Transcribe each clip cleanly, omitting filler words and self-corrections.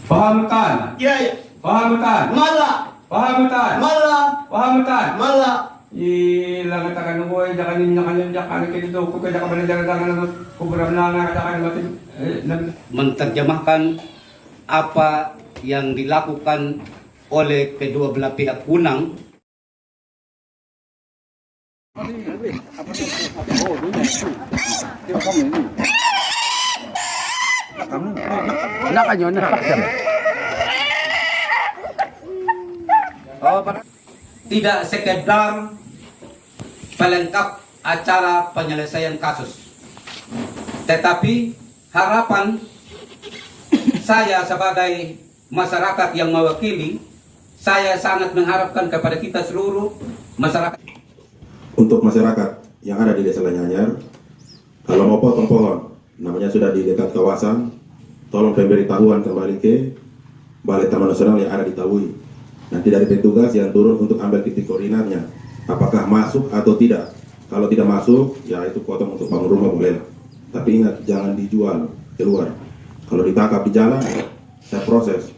Pahamatan. Iya, iya. Pahamatan. Mala. Pahamatan. Mala. Pahamatan. Mala. Ilang takan mo ay jakanin jakan kito ko kaya kaban jangan kubram na jakanin matin menerjemahkan apa yang dilakukan oleh kedua belah pihak kunang. Tidak sekedar pelengkap acara penyelesaian kasus, tetapi harapan saya sebagai masyarakat yang mewakili, saya sangat mengharapkan kepada kita seluruh masyarakat. Untuk masyarakat yang ada di Desa Lanyanyar, kalau mau potong pohon, namanya sudah di dekat kawasan, tolong pemberitahuan kembali ke Balai Taman Nasional yang ada di Tawui. Nanti dari petugas yang turun untuk ambil titik koordinatnya, apakah masuk atau tidak. Kalau tidak masuk, ya itu potong untuk bangun rumah boleh. Tapi ingat, jangan dijual keluar. Kalau ditangkap di jalan, saya proses.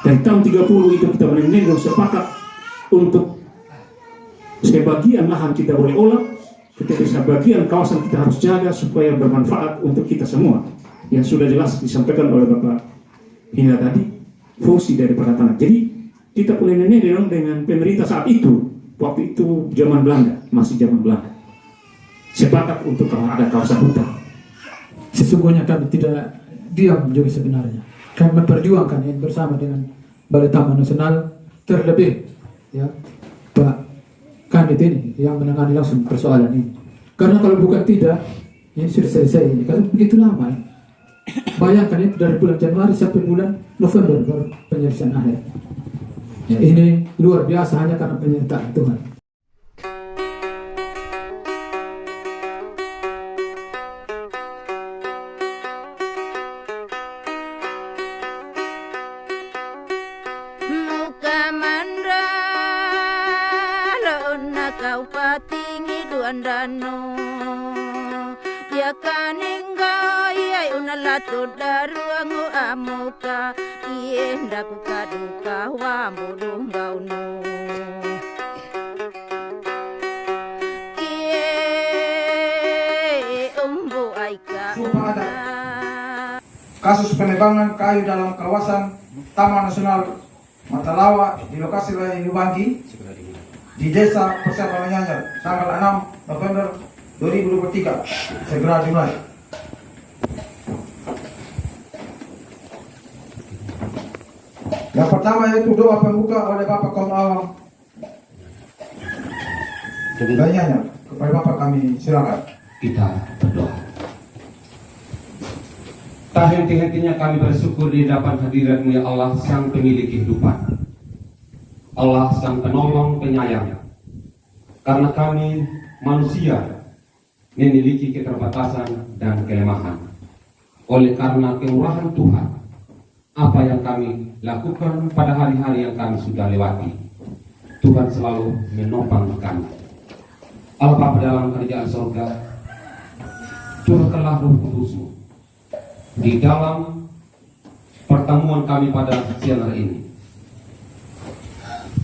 Dan tahun 30 itu kita benar-benar sepakat untuk sebagian lahan kita boleh olah, tetapi sebagian kawasan kita harus jaga supaya bermanfaat untuk kita semua. Yang sudah jelas disampaikan oleh Bapak Hina tadi, fungsi daripada tanah. Jadi kita boleh dengan pemerintah saat itu, waktu itu zaman Belanda, masih zaman Belanda, sepakat untuk kalau ada kawasan hutan. Sesungguhnya kami tidak diam juga sebenarnya. Kami memperjuangkan ini bersama dengan Balai Taman Nasional, terlebih ya Pak Kanit ini yang menangani langsung persoalan ini. Karena kalau bukan tidak, ini sudah selesai ini. Karena begitu lama. Bayangkan itu dari bulan Januari sampai bulan November baru penyelesaian akhir. Ya, ini luar biasa hanya karena penyertaan Tuhan. Muka mandra launa kau patingi duan dano ya kaningga iya unalato daruangu amuka ienda kukaduka wambudung gaunu umbu aika kasus penebangan kayu dalam kawasan Taman Nasional Matalawa di lokasi lain Lubangi di Desa Persiapan Lanyanyar tanggal 6 November 2023 segera dimulai. Yang pertama yaitu doa pembuka oleh Bapak Kaum Awam Lanyanyar. Kepada Bapak kami silakan. Kita berdoa. Tak henti-hentinya kami bersyukur di hadapan hadirat-Mu ya Allah, Sang Pemilik kehidupan, Allah Sang Penolong Penyayang. Karena kami manusia memiliki keterbatasan dan kelemahan. Oleh karena kemurahan Tuhan, apa yang kami lakukan pada hari-hari yang kami sudah lewati, Tuhan selalu menopang kami. Allah Bapa dalam kerajaan surga, curahkanlah Roh Kudus-Mu di dalam pertemuan kami pada siang hari ini.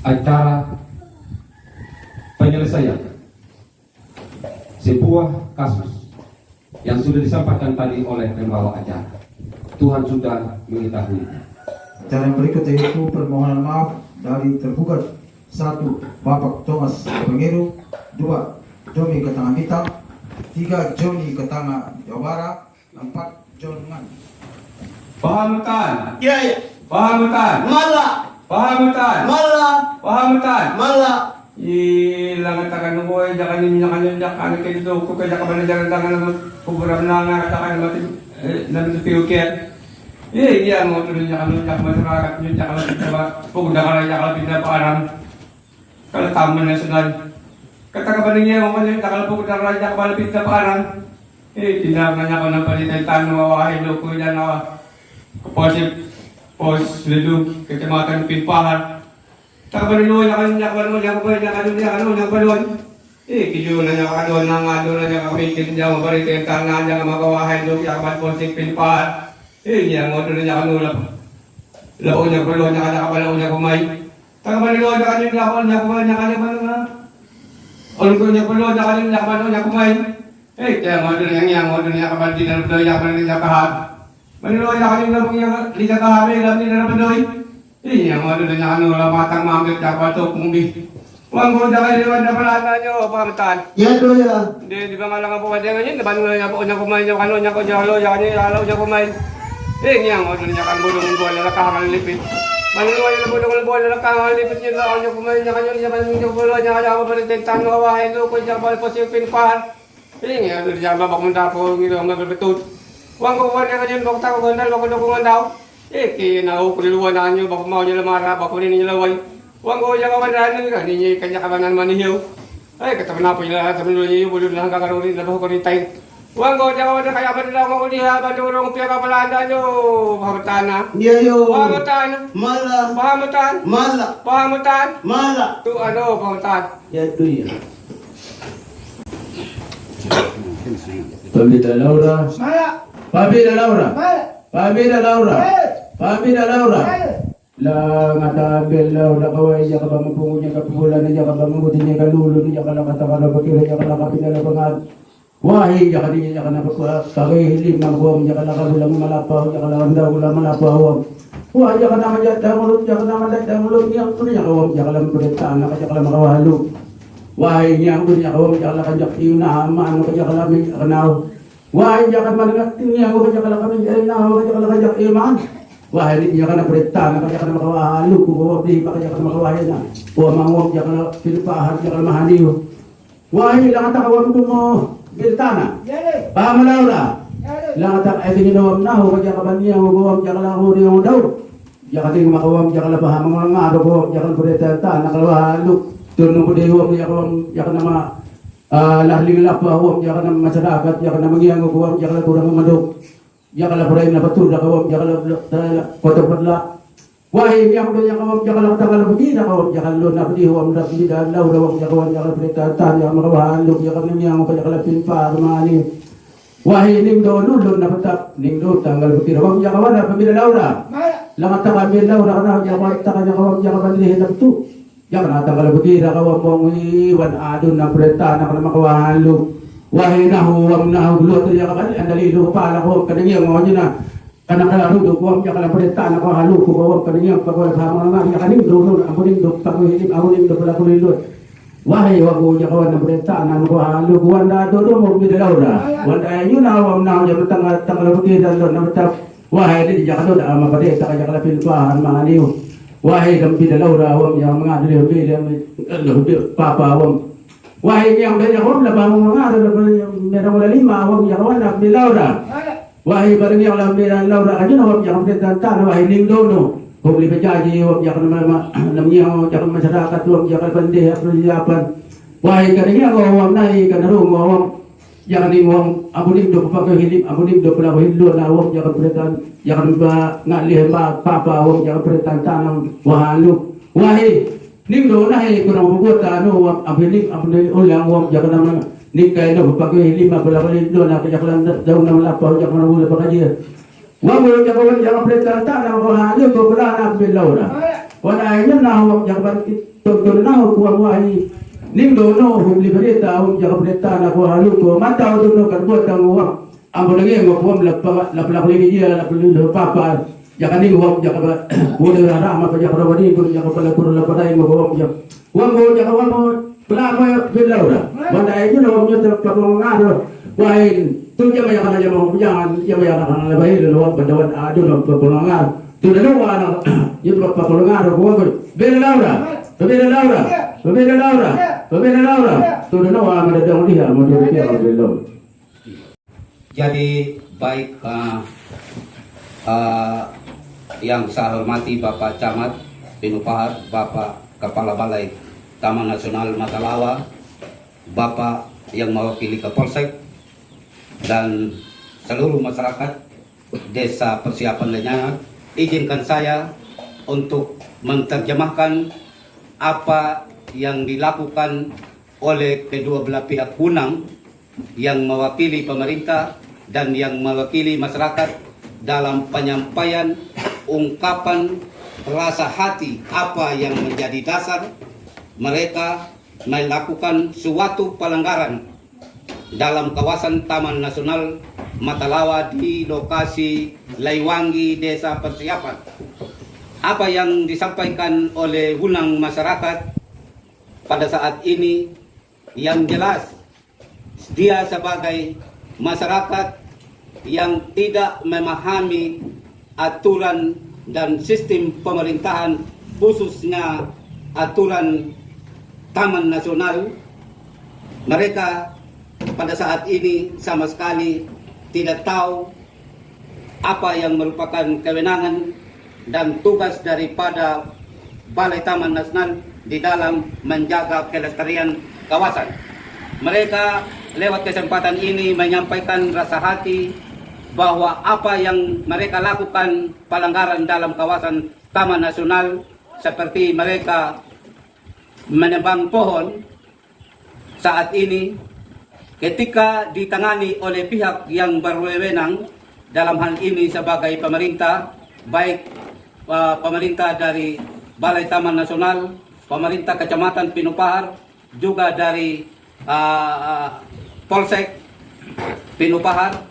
Acara penyelesaian sebuah kasus yang sudah disampaikan tadi oleh pembawa acara, Tuhan sudah mengetahui. Acara yang berikut yaitu permohonan maaf dari tergugat 1. Bapak Thomas Pengeru, 2. Joni Ketanga Bintang, 3. Joni Ketanga Jawa Barat, 4. John Man. Pahamatan. Iya, iya. Pahamatan. Mala. Pahamatan. Mala. Pahamatan. Mala. Ilang takan mo ay jakanin kito ko kaya kaban jangan kubram na jakanin matin namin piuket. Iya mo tuloy masyarakat nyo jakalan kita pugda ka na jakalan pinapaarang kalataman nasional. Katakaban niya mo man jakalan pugda ka na jakalan pinapaarang. Tinawag na ko ng palitan mawahay lo ko yan pos lulu kecamatan Pinpahan. Takabalun yang balon. Kijo na niya na niya kapitin niya mabarito yung tanah niya makawahay lo yang posip Pinpahan. Iya, mo tuloy niya kanulap. Lao niya kulo niya kana kapala niya kumay. Taga manilo niya kanyo niya niya kumay niya kanyo man na. Ol ko niya kulo niya kanyo niya kapala niya kumay. Kaya mo tuloy niya kapal din na niya kapal niya kahap. Manilo niya kanyo niya niya kahap niya na padoy. Iya, mo tuloy niya kanulap matang mamit niya kapal to kumbi. Wang ko niya kanyo na pala niyo pamatan. Ya do ya. Di ba nga lang po kanya ngayon, naban niya po niya kumain niya kano niya ko niya halo niya kumain. Niya mo niya kan bulong bola na kakalipit. Manuwa niya bulong bola na kakalipit niya na niya kumain niya kanyo niya man niya bola niya kaya pa rin tentang kawahin ko niya pa posipin pa. Niya niya ba bakunda po ngiro magbetut. Wang ko niya kanyo bakta ko gandal ko daw. Kinaw ko liluwa na niyo bako mao niya lamara bako ni niya laway. Wang ko niya kawanan niya kanya kawanan manihiw. Katawa na po nila sa mga niyo bulong lang kakaroon na ba ko rin tayo. Wang ko diya ko kaya ba nila ko diha ba durong pia kapalanda nyo pahamutana. Dia yo. Pahamutan. Mala. Pahamutan. Mala. Pahamutan. Mala. Tu ano pahamutan. Ya do ya. Pabida Laura. Mala. Pabida Laura. Mala. Pabida Laura. Pabida Laura. La ngata bella la kawai ya ka bambu nya ka pulan nya ka bambu nya ka lulu nya ka kata ka bakil nya ka kapinala bangat. Wahai ya kadinya ya kana ko kagay hilim man ko nya ka bulang malapaw ya ka landaw ulang malapaw. Wah ya kana ma ya mulut ya kana ma da mulut nya ko nya ka ya ka lam berita na ka ya ka makawalu. Wahai nya ko nya ka ya ka jak ina ma ka ya ka lam kanao. Wahai ya ka malingat nya ko ya ka kami ya na ka ya ka jak iman. Wah ini dia kana berita na kaya kana makawalu ko ko di pa kaya kana makawayan na o mangwag ya kana pilipahan ya kana mahaniyo. Wah ini lang takawam ko mo berita na pamalaura lang tak ay ginawam na ho kaya kabaniya ho buwam ya kana ko riyo daw ya kating makawam ya kana pahamang mga ngado ko ya kana berita ta nakalawalu tuno ko di ho ya kana ma lahling lapa ho ya kana masyarakat ya kana mangyang ko ya kana kurang madok. Ya kalau berai na betul dah kawam ya kalau kota padla wahai yang dia kawam ya kalau tanggal begini dah kawam ya kalau nak di huam dah di dah lau rawam ya kawam ya kalau berita tan ya marawahan lu ya kalau yang ya kalau pinpa rumani wahai ning do lu na betap ning do tanggal begini rawam ya kawan apa bila laura langat tanggal bila laura kana ya kawam tanggal ya kawam ya kawam di hendak tu ya kana tanggal begini dah kawam mongi wan adun na berita na kana makawahan lu wahai nahuwam nahulo to ya kabali andali do pala ko kanang mo na kana kala do ko ya kala pereta na ko halu ko ko kanang pa ko sa mga ya kaning do amuning do pa ko hilim amuning do pala ko lilo wahai wa ko ya kawan na pereta na ko halu ko wanda do mo bi laura wanda ayu nawam na ya tanggal bukid do na betap wahai di ya kado da ama pade ta kaya kala pilpahan mga niyo wahai dampi laura wam ya mga dili bi papa wam. Wahai yang banyak orang lah bangun mengar merah mula lima awam yang kawan nak Laura. Wahai barang yang lah merah Laura aja awam yang berita tanah wahai ning dono. Hubli pejaji awam yang namanya yang masyarakat awam yang pandai persiapan. Wahai kadangnya awam naik kan rumah awam yang ning awam amuning do pakai hilim amuning do pelaku hilu na awam yang berita yang ngalih papa awam yang berita tanah wahalu. Wahai ning do na he kurang buat ano abiling abulay ulang wam jaga nama ning kay no pakai lima belas kali do na kaya kalan daw na lapaw jaga na wala pa kaya wam mo jaga wala jaga preta ta na ko hayo ko bala na bilaw na wala ayun na wam jaga to na ko wai ning do no hubli berita wam jaga preta na ko hayo ko mata do no kan buat ang wam abulay mo wam lapla kali dia lapla papa jangan ni wam jangan boleh rara apa jangan rawani pun jangan pala kurang lapadai mo wam jangan wam mo jangan wam mo pelama bila ora wanda itu wam nyo tak ngado wain tu jangan yang aja mo jangan yang lebih lu wam pendawan adu no pelongar tu dah wana itu pelongar wam bila laura tu dah wana ada dong dia mo dia bila. Jadi baik yang saya hormati Bapak Camat Pinupahar, Bapak Kepala Balai Taman Nasional Matalawa, Bapak yang mewakili Kapolsek, dan seluruh masyarakat Desa Persiapan Lenyangan, izinkan saya untuk menerjemahkan apa yang dilakukan oleh kedua belah pihak Hunang yang mewakili pemerintah dan yang mewakili masyarakat dalam penyampaian ungkapan rasa hati apa yang menjadi dasar mereka melakukan suatu pelanggaran dalam kawasan Taman Nasional Matalawa di lokasi Laiwangi, Desa Persiapan. Apa yang disampaikan oleh Wunang masyarakat pada saat ini yang jelas dia sebagai masyarakat yang tidak memahami aturan dan sistem pemerintahan, khususnya aturan Taman Nasional. Mereka pada saat ini sama sekali tidak tahu apa yang merupakan kewenangan dan tugas daripada Balai Taman Nasional di dalam menjaga kelestarian kawasan. Mereka lewat kesempatan ini menyampaikan rasa hati bahwa apa yang mereka lakukan pelanggaran dalam kawasan Taman Nasional, seperti mereka menebang pohon saat ini, ketika ditangani oleh pihak yang berwenang, dalam hal ini sebagai pemerintah, baik pemerintah dari Balai Taman Nasional, pemerintah Kecamatan Pinupahar, juga dari Polsek Pinupahar.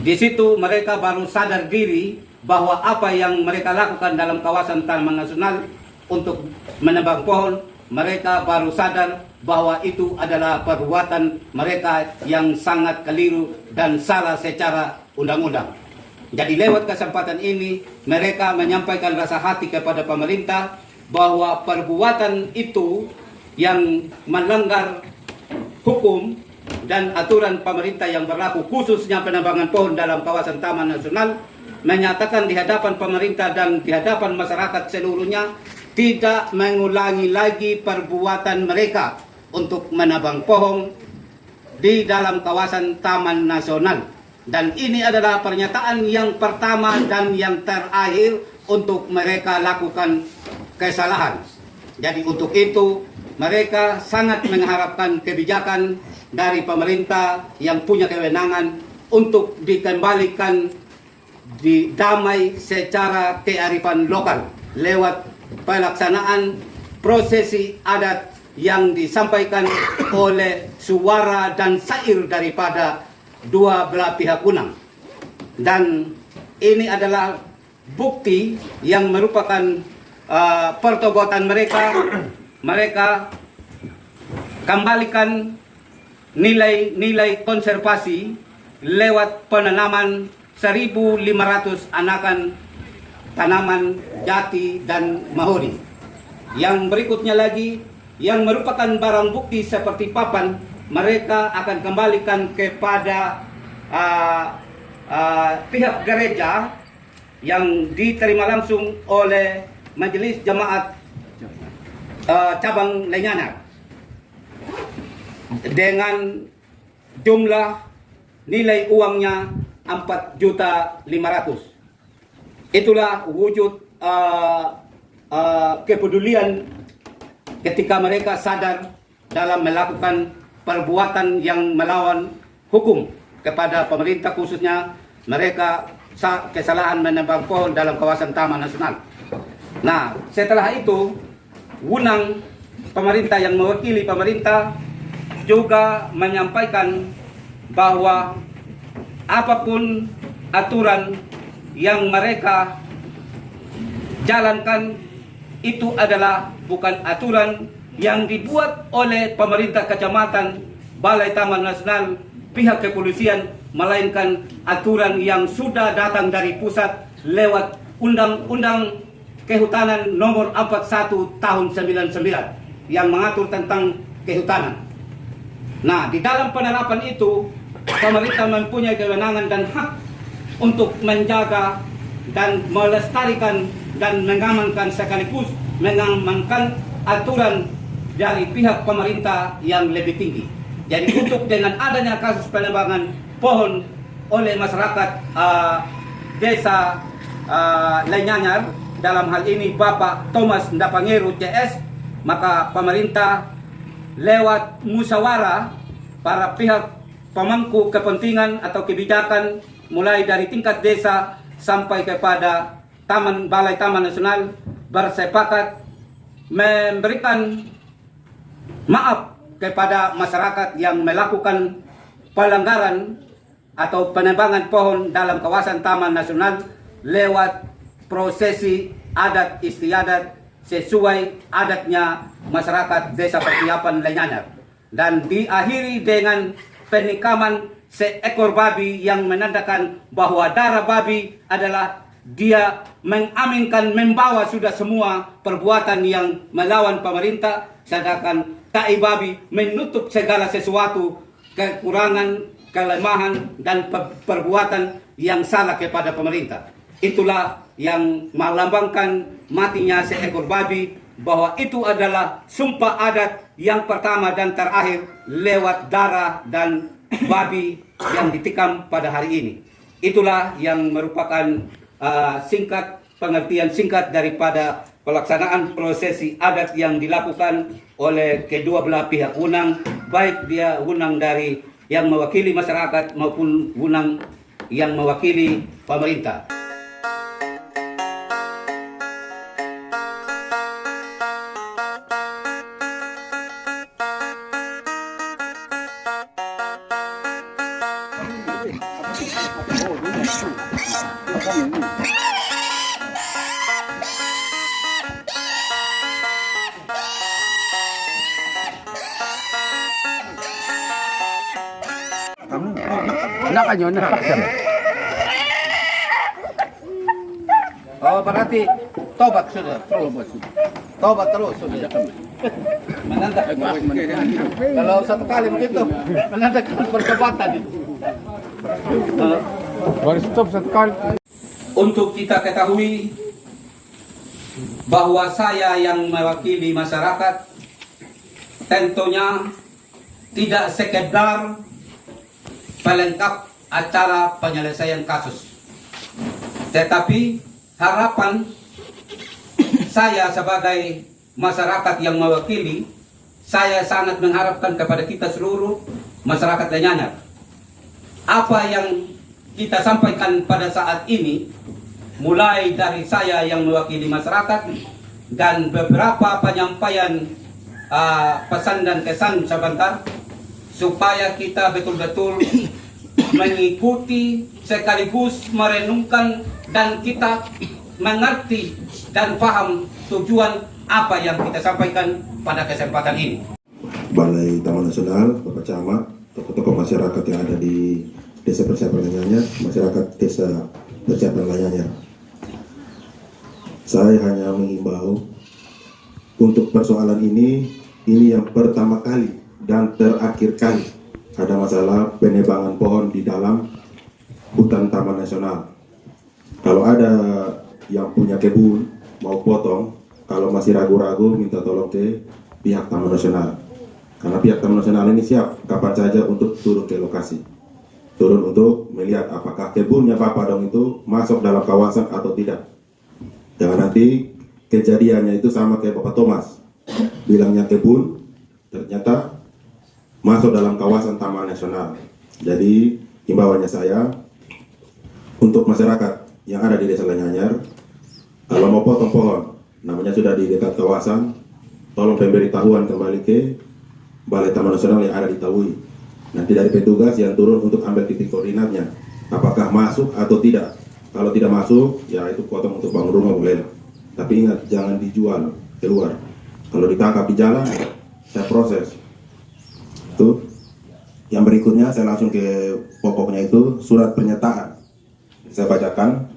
Di situ mereka baru sadar diri bahwa apa yang mereka lakukan dalam kawasan Taman Nasional untuk menebang pohon, mereka baru sadar bahwa itu adalah perbuatan mereka yang sangat keliru dan salah secara undang-undang. Jadi lewat kesempatan ini mereka menyampaikan rasa hati kepada pemerintah bahwa perbuatan itu yang melanggar hukum dan aturan pemerintah yang berlaku, khususnya penebangan pohon dalam kawasan Taman Nasional, menyatakan di hadapan pemerintah dan di hadapan masyarakat seluruhnya tidak mengulangi lagi perbuatan mereka untuk menebang pohon di dalam kawasan Taman Nasional. Dan ini adalah pernyataan yang pertama dan yang terakhir untuk mereka lakukan kesalahan. Jadi untuk itu mereka sangat mengharapkan kebijakan dari pemerintah yang punya kewenangan untuk dikembalikan damai secara kearifan lokal lewat pelaksanaan prosesi adat yang disampaikan oleh suara dan syair daripada dua belah pihak Wunang. Dan ini adalah bukti yang merupakan pertogotan mereka. Mereka kembalikan nilai-nilai konservasi lewat penanaman 1.500 anakan tanaman jati dan mahoni. Yang berikutnya lagi, yang merupakan barang bukti seperti papan, mereka akan kembalikan kepada pihak gereja yang diterima langsung oleh Majelis Jemaat cabang Lenyanar dengan jumlah nilai uangnya 4.500.000. Itulah wujud kepedulian ketika mereka sadar dalam melakukan perbuatan yang melawan hukum kepada pemerintah, khususnya mereka kesalahan menebang pohon dalam kawasan Taman Nasional. Nah, setelah itu Wunang, pemerintah yang mewakili pemerintah, juga menyampaikan bahwa apapun aturan yang mereka jalankan itu adalah bukan aturan yang dibuat oleh pemerintah kecamatan, Balai Taman Nasional, pihak kepolisian, melainkan aturan yang sudah datang dari pusat lewat Undang-Undang Kehutanan nomor 41 tahun 99 yang mengatur tentang kehutanan. Nah, di dalam penerapan itu pemerintah mempunyai kewenangan dan hak untuk menjaga dan melestarikan dan mengamankan sekaligus mengamankan aturan dari pihak pemerintah yang lebih tinggi. Jadi untuk dengan adanya kasus penebangan pohon oleh masyarakat desa Lenyanyar, dalam hal ini Bapak Thomas Ndapangeru CS, maka pemerintah lewat musyawarah para pihak pemangku kepentingan atau kebijakan mulai dari tingkat desa sampai kepada Balai Taman Nasional bersepakat memberikan maaf kepada masyarakat yang melakukan pelanggaran atau penebangan pohon dalam kawasan Taman Nasional lewat prosesi adat istiadat sesuai adatnya masyarakat Desa Pertiapan Lanyanyar, dan diakhiri dengan penikaman seekor babi yang menandakan bahwa darah babi adalah dia mengaminkan, membawa sudah semua perbuatan yang melawan pemerintah, sedangkan tai babi menutup segala sesuatu kekurangan, kelemahan dan perbuatan yang salah kepada pemerintah. Itulah yang melambangkan matinya seekor babi, bahwa itu adalah sumpah adat yang pertama dan terakhir lewat darah dan babi yang ditikam pada hari ini. Itulah yang merupakan pengertian singkat daripada pelaksanaan prosesi adat yang dilakukan oleh kedua belah pihak wenang, baik dia wenang dari yang mewakili masyarakat maupun wenang yang mewakili pemerintah. Oh, berarti tobat sudah, tobat terus sudah. Menandakan kalau satu kali begitu menandakan pertobatan itu. Baru stop satu kali. Untuk kita ketahui bahwa saya yang mewakili masyarakat tentunya tidak sekedar pelengkap acara penyelesaian kasus, tetapi harapan saya sebagai masyarakat yang mewakili, saya sangat mengharapkan kepada kita seluruh masyarakat Lanyanyar, apa yang kita sampaikan pada saat ini, mulai dari saya yang mewakili masyarakat dan beberapa penyampaian pesan dan kesan sebentar, supaya kita betul-betul mengikuti sekaligus merenungkan dan kita mengerti dan paham tujuan apa yang kita sampaikan pada kesempatan ini. Balai Taman Nasional, Bapak Camat, tokoh-tokoh masyarakat yang ada di Desa Persiapan Lanyanyar, masyarakat Desa Persiapan Lanyanyar. Saya hanya mengimbau untuk persoalan ini yang pertama kali dan terakhir kali ada masalah penebangan pohon di dalam hutan Taman Nasional. Kalau ada yang punya kebun mau potong, kalau masih ragu-ragu minta tolong ke pihak Taman Nasional, karena pihak Taman Nasional ini siap kapan saja untuk turun ke lokasi, turun untuk melihat apakah kebunnya Bapak Dong itu masuk dalam kawasan atau tidak. Jangan nanti kejadiannya itu sama kayak Bapak Thomas, bilangnya kebun ternyata masuk dalam kawasan Taman Nasional. Jadi himbauannya saya untuk masyarakat yang ada di Desa Lanyanyar, kalau mau potong pohon, namanya sudah di dekat kawasan, tolong pemberitahuan kembali ke Balai Taman Nasional yang ada di Taui. Nanti dari petugas yang turun untuk ambil titik koordinatnya, apakah masuk atau tidak. Kalau tidak masuk, ya itu potong untuk bangun rumah boleh. Tapi ingat, jangan dijual keluar. Kalau ditangkap di jalan, saya proses. Itu. Yang berikutnya saya langsung ke pokoknya, itu surat pernyataan. Saya bacakan.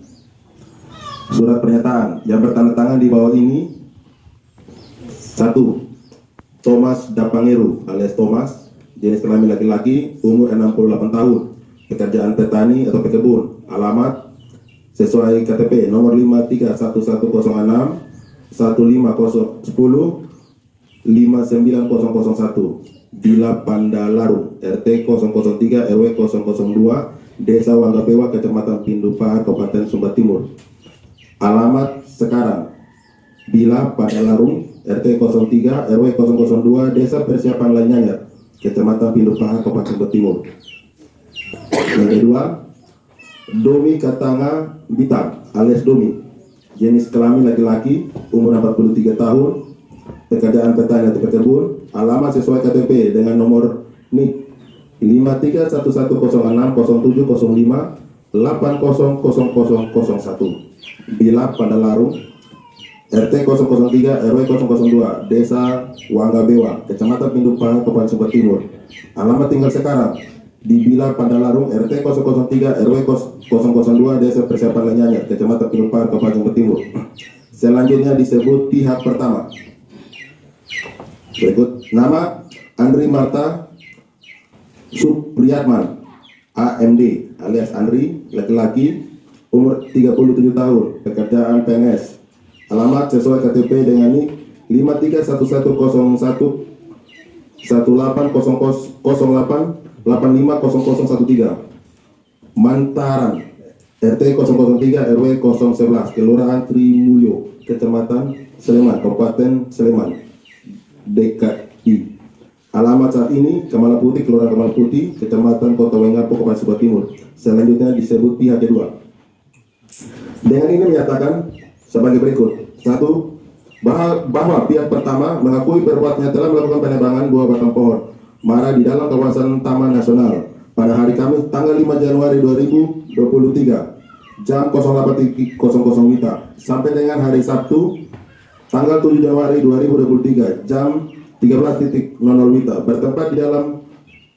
Surat pernyataan yang bertanda tangan di bawah ini. 1. Thomas Dapangeru alias Thomas, jenis kelamin laki-laki, umur 68 tahun, pekerjaan petani atau pekebun, alamat sesuai KTP nomor 531106 15010 59001 Bila Pandalaru, RT 003 RW 002, Desa Wanggapewa, Kecamatan Pindupahar, Kabupaten Sumba Timur. Alamat sekarang Bila Pandalaru, RT 03 RW 002, Desa Persiapan Lanyanyar, Kecamatan Pindupahar, Kabupaten Sumba Timur. Yang kedua, Domi Katanga Bitang alias Domi, jenis kelamin laki-laki, umur 43 tahun, pekerjaan petani atau pekebun, alamat sesuai KTP dengan nomor NIK 5311050705800001, Bila Pandalarung, RT 003 RW 002, Desa Wanggabewa, Kecamatan Pindupa, Kabupaten Sumber Timur. Alamat tinggal sekarang di Bila Pandalarung, RT 003 RW 002, Desa Persiapan Lenyanyar, Kecamatan Pindupa, Kabupaten Sumber Timur. Selanjutnya disebut pihak pertama. Berikut nama Andri Marta Supriyatman, AMD alias Andri, laki-laki, umur 37 tahun, pekerjaan PNS. Alamat sesuai KTP dengan NIK 531101180008850013, Mantaran, RT 003 RW 011, Kelurahan Trimulyo, Kecamatan Sleman, Kabupaten Sleman, DKI. Alamat saat ini Kemala Putih, Kelurahan Kemala Putih, Kecamatan Kota Wengapu, Kabupaten Sumber Timur. Selanjutnya disebut pihak kedua. Dengan ini menyatakan sebagai berikut. 1. Bahwa pihak pertama mengakui perbuatannya telah melakukan penebangan buah batang pohon mara di dalam kawasan Taman Nasional pada hari Kamis tanggal 5 Januari 2023 jam 08.00 WITA sampai dengan hari Sabtu tanggal 7 Januari 2023 jam 13.00 WITA bertempat di dalam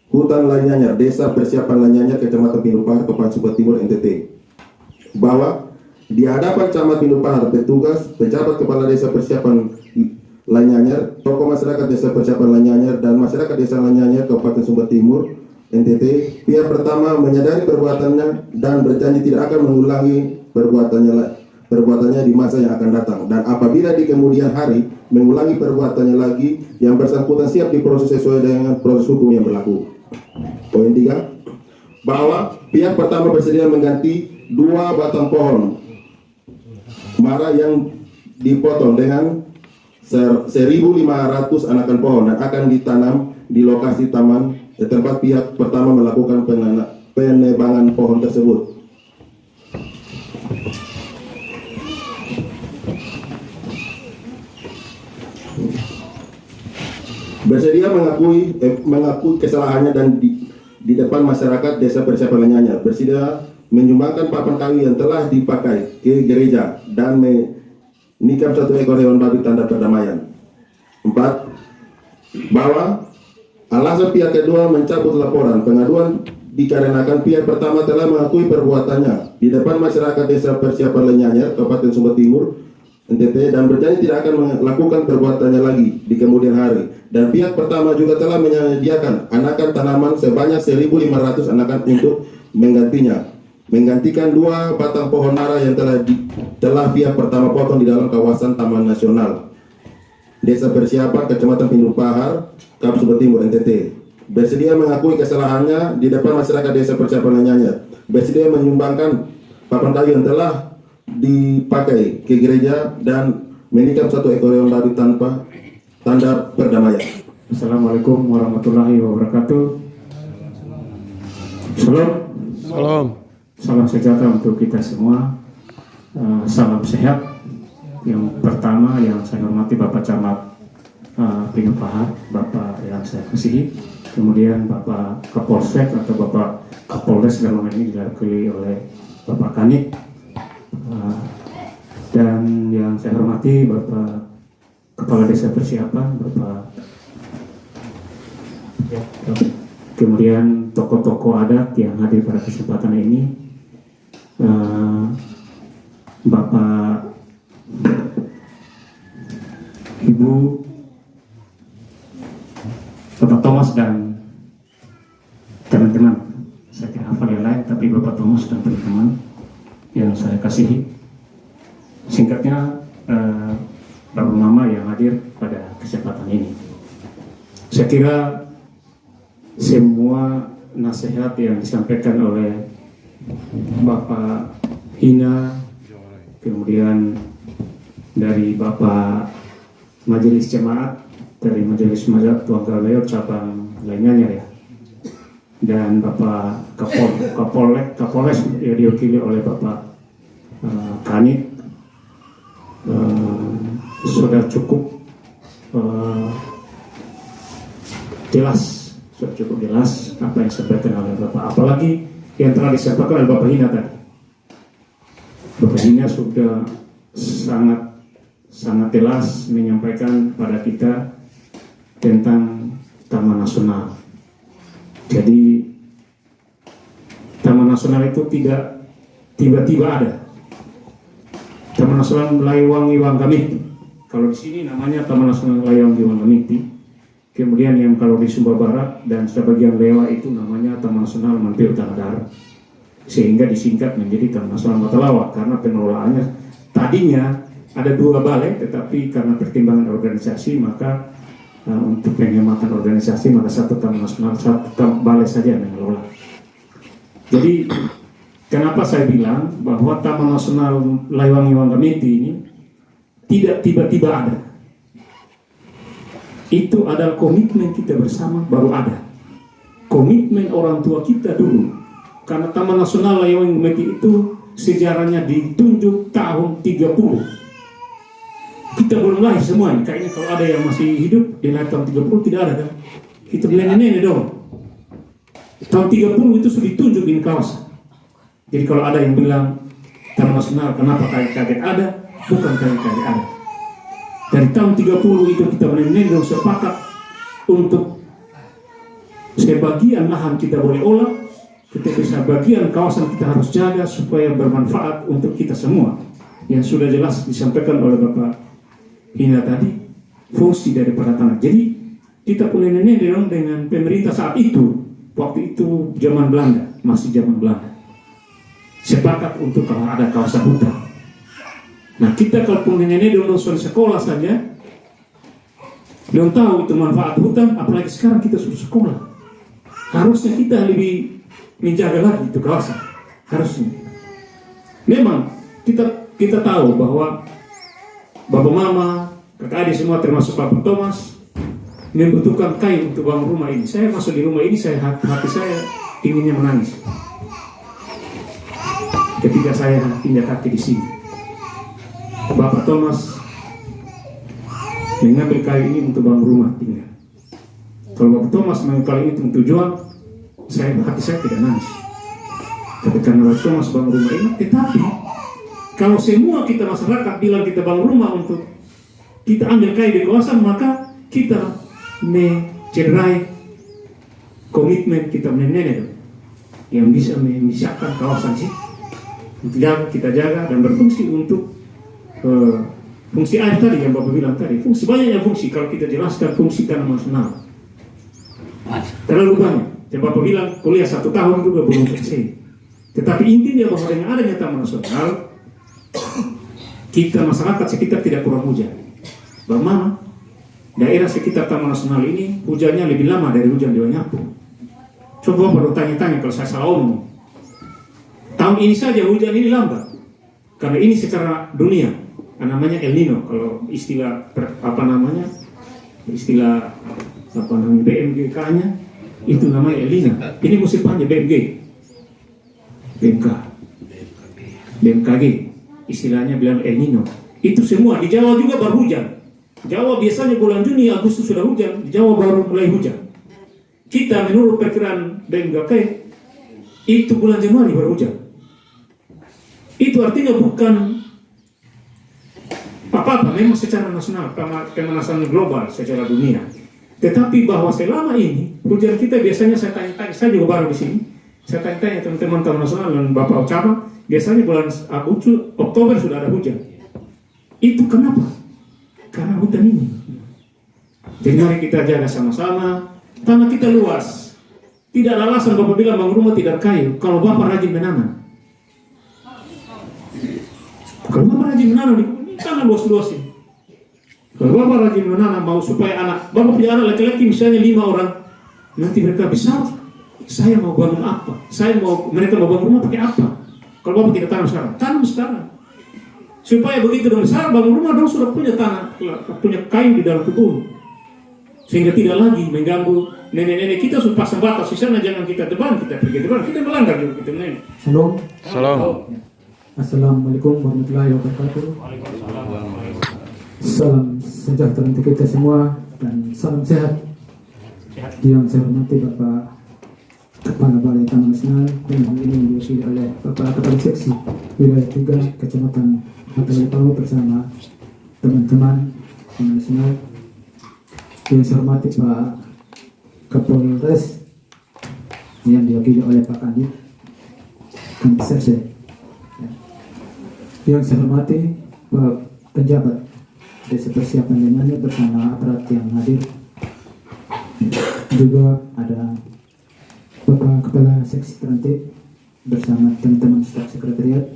hutan Lanyanyar, Desa Persiapan Lanyanyar, Kecamatan Pindupa, Kabupaten Sumber Timur, NTT. Bahwa di hadapan Camat Pindupa, petugas, pejabat kepala Desa Persiapan Lanyanyar, tokoh masyarakat Desa Persiapan Lanyanyar, dan masyarakat Desa Lanyanyar, Kabupaten Sumber Timur, NTT, pihak pertama menyadari perbuatannya dan berjanji tidak akan mengulangi perbuatannya di masa yang akan datang. Dan apabila di kemudian hari mengulangi perbuatannya lagi, yang bersangkutan siap diproses sesuai dengan proses hukum yang berlaku. Poin 3, bahwa pihak pertama bersedia mengganti 2 batang pohon mara yang dipotong dengan 1.500 anakan pohon dan akan ditanam di lokasi taman di tempat pihak pertama melakukan penebangan pohon tersebut. Bersedia mengakui kesalahannya dan di depan masyarakat Desa Persiapan Lanyanyar, bersedia menyumbangkan papan kayu yang telah dipakai ke gereja dan menikam 1 ekor hewan babi tanda perdamaian. 4. Bahwa alasan pihak kedua mencabut laporan pengaduan dikarenakan pihak pertama telah mengakui perbuatannya di depan masyarakat Desa Persiapan Lanyanyar, Kabupaten Sumber Timur, NTT, dan berjanji tidak akan melakukan perbuatannya lagi di kemudian hari. Dan pihak pertama juga telah menyediakan anakan tanaman sebanyak 1.500 anakan untuk menggantikan 2 batang pohon ara yang telah pihak pertama potong di dalam kawasan Taman Nasional Desa Persiapan, Kecamatan Pindupahar, Kabupaten Sumber Timur, NTT. Bersedia mengakui kesalahannya di depan masyarakat Desa Persiapan Lanyanyar, bersedia menyumbangkan papan kayu yang telah dipakai ke gereja dan menikam 1 ekor hewan babi tanpa tanda perdamaian. Assalamualaikum warahmatullahi wabarakatuh. Salam sejahtera untuk kita semua. Salam sehat. Yang pertama yang saya hormati Bapak Camat Pindupa, Bapak yang saya kasihi, kemudian Bapak Kapolsek atau Bapak Kapolres dalam hal ini diwakili oleh Bapak Kanit, dan yang saya hormati Bapak Kepala Desa Persiapan, Bapak kemudian tokoh-tokoh adat yang hadir pada kesempatan ini, Bapak, Ibu, Bapak Thomas dan teman-teman. Saya tidak hafal yang lain, tapi Bapak Thomas dan teman-teman yang saya kasihi. Singkatnya, Bapak Mama yang hadir pada kesempatan ini. Saya kira semua nasihat yang disampaikan oleh Bapak Hina, kemudian dari Bapak Majelis Jemaat, dari Majelis Mazhab Tuanggal Leo cabang Lanyanyar ya, dan Bapak Kapolres yang diwakili oleh Bapak Kanit sudah cukup jelas apa yang disampaikan oleh Bapak, apalagi yang telah disampaikan oleh Bapak Hina tadi. Bapak Hina sudah sangat jelas menyampaikan pada kita tentang Taman Nasional. Jadi Taman Nasional itu tidak tiba-tiba ada. Taman Nasional Layang Wangamiti. Kalau di sini namanya Taman Nasional Layang Wangamiti. Kemudian yang kalau di Sumba Barat dan sebagian Lewa itu namanya Taman Nasional Mampir Tanah Darat. Sehingga disingkat menjadi Taman Nasional Matalawa karena pengelolaannya tadinya ada 2 balai, tetapi karena pertimbangan organisasi maka untuk penghematan organisasi maka 1 Taman Nasional, 1 balai saja yang mengelola. Jadi kenapa saya bilang bahwa Taman Nasional Layang Wangamiti ini tidak tiba-tiba ada. Itu adalah komitmen kita bersama baru ada. Komitmen orang tua kita dulu. Karena Taman Nasional Layang Wangamiti itu sejarahnya ditunjuk tahun 30. Kita belum lahir semuanya. Kayaknya kalau ada yang masih hidup di tahun 30 tidak ada kan? Kita bilang nenek dong. Tahun 30 itu sudah ditunjuk di kawasan. Jadi kalau ada yang bilang Taman Nasional kenapa kaget ada, bukan kaget ada. Dari tahun 30 itu kita benar-benar sepakat untuk sebagian lahan kita boleh olah, tetapi sebagian kawasan kita harus jaga supaya bermanfaat untuk kita semua. Yang sudah jelas disampaikan oleh Bapak Hina tadi, fungsi daripada tanah. Jadi kita punya nenek dengan pemerintah saat itu, waktu itu zaman Belanda, masih zaman Belanda, sepakat untuk kalau ada kawasan hutan. Nah kita kalau punya nenek dong sekolah saja, belum tahu itu manfaat hutan, apalagi sekarang kita sudah sekolah. Harusnya kita lebih menjaga lagi itu kawasan, harusnya. Memang kita tahu bahwa Bapak Mama, kakak adik semua termasuk Bapak Thomas membutuhkan kayu untuk bangun rumah ini. Saya masuk di rumah ini, hati saya inginnya menangis ketika saya injak kaki di sini. Bapak Thomas mengambil kayu ini untuk bangun rumah tinggal. Kalau Bapak Thomas mengambil kayu ini untuk jual, hati saya tidak nangis. Tapi karena Bapak Thomas bangun rumah ini, tetapi kalau semua kita masyarakat bilang kita bangun rumah untuk kita ambil kayu di kawasan, maka kita mencederai komitmen kita nenek yang bisa memisahkan kawasan sih. Kita jaga dan berfungsi untuk fungsi air tadi yang Bapak bilang tadi. Fungsi banyaknya fungsi kalau kita jelaskan fungsi Taman Nasional. Terlalu banyak. Yang Bapak bilang kuliah 1 tahun juga belum selesai. Tetapi intinya bahwa dengan adanya Taman Nasional, kita masyarakat sekitar tidak kurang hujan. Bagaimana? Daerah sekitar Taman Nasional ini hujannya lebih lama dari hujan di Wanyapu. Coba perlu tanya-tanya kalau saya salah omong. Tahun ini saja hujan ini lambat. Karena ini secara dunia namanya El Nino. Kalau istilah BMGK-nya itu namanya El Nino. Ini musim panjang BMKG. Istilahnya bilang El Nino. Itu semua di Jawa juga baru hujan. Jawa biasanya bulan Juni, Agustus sudah hujan. Di Jawa baru mulai hujan. Kita menurut perkiraan BMKG itu bulan Januari baru hujan. Itu artinya bukan apa-apa, memang secara nasional, pemanasan global secara dunia. Tetapi bahwa selama ini hujan kita biasanya saya tanya-tanya, saya juga baru di sini. Saya tanya-tanya teman-teman Taman Nasional dan Bapak Cabang, biasanya bulan Agustus, Oktober sudah ada hujan. Itu kenapa? Karena hutan ini. Jadi mari kita jaga sama-sama. Tanah kita luas. Tidak ada alasan Bapak bilang bangun rumah tidak kayu. Kalau Bapak rajin menanam. Kalau Bapak rajin menanam di tanah luas-luas ini. Kalau Bapak rajin menanam mau supaya Bapak punya anak laki-laki misalnya 5 orang. Nanti mereka besar. Saya mau bangun apa? Mereka mau bangun rumah pakai apa? Kalau Bapak tidak tanam sekarang, tanam sekarang. Supaya begitu dong besar bangun rumah dong sudah punya tanah, punya kayu di dalam kebun. sehingga tidak lagi mengganggu nenek-nenek kita. Sudah pasang batas di sana, jangan kita depan, kita pergi depan, kita melanggar juga kita nenek. Shalom. Salam. Assalamualaikum warahmatullahi wabarakatuh. Salam sejahtera untuk kita semua dan salam sehat. Yang saya hormati Bapak Kepala Balai Taman Nasional dan hal ini diwakili oleh Bapak Kepala Seksi Wilayah 3 Kecamatan Matalipau bersama teman-teman Taman Nasional. Yang saya hormati Pak Kapolres yang diwakili oleh Pak Kanit Kampisese. Yang saya hormati Pak Penjabat Desa Persiapan Dengannya bersama aparat yang hadir. Juga ada Bapak Kepala Seksi Terantip bersama teman-teman staf sekretariat.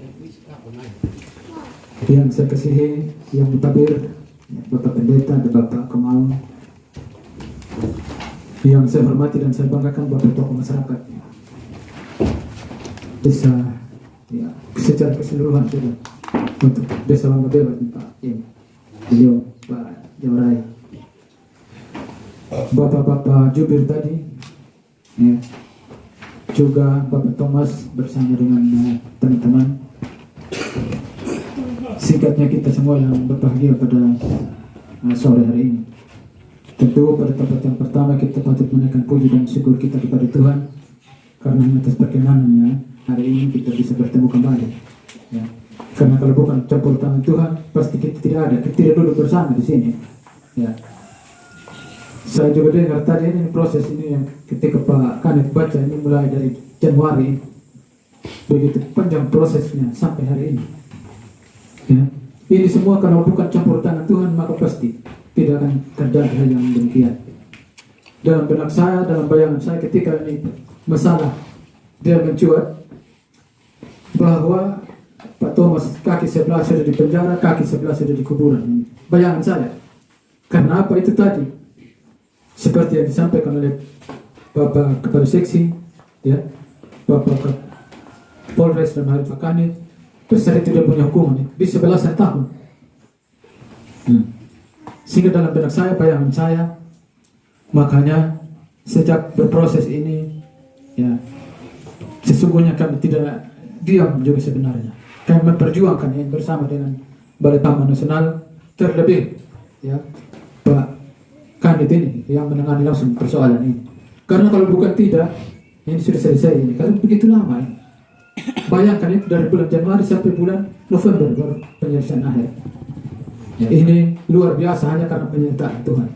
Yang saya kasihi, yang mutabir, Bapak Pendeta dan Bapak Kemal. Yang saya hormati dan saya banggakan Bapak tokoh masyarakat desa, ya, secara keseluruhan sudah untuk desa Langga Bebas, Pak beliau Pak Jaurai, Bapak-bapak jubir tadi, ya, juga Bapak Thomas bersama dengan teman-teman. Singkatnya kita semua yang berbahagia pada sore hari ini. Tentu pada tempat yang pertama kita patut menaikkan puji dan syukur kita kepada Tuhan karena atas perkenanannya hari ini kita bisa bertemu kembali. Ya. Karena kalau bukan campur tangan Tuhan, pasti kita tidak ada, kita tidak duduk bersama di sini. Ya. Saya juga dengar tadi ini proses ini yang ketika Pak Kanit baca ini mulai dari Januari, begitu panjang prosesnya sampai hari ini. Ya. Ini semua kalau bukan campur tangan Tuhan maka pasti tidak akan terjadi hal yang demikian. Dalam benak saya, dalam bayangan saya ketika ini masalah dia mencuat bahwa Pak Thomas kaki sebelah sudah di penjara, kaki sebelah sudah di kuburan. Bayangan saya. Karena apa itu tadi? Seperti yang disampaikan oleh Bapak Kepala Seksi, ya, Bapak Polres dan Pak Kanit, besar itu tidak punya hukuman, bisa belasan tahun. Sehingga dalam benak saya, bayangan saya, makanya sejak berproses ini, ya, sesungguhnya kami tidak diam juga sebenarnya. Kami memperjuangkan ini bersama dengan Balai Taman Nasional, terlebih, ya, Pak Kanit ini yang menangani langsung persoalan ini. Karena kalau bukan tidak, ini sudah selesai ini. Karena begitu lama ini. Bayangkan itu dari bulan Januari sampai bulan November baru penyelesaian akhir. Ya, ini luar biasa hanya karena penyertaan Tuhan.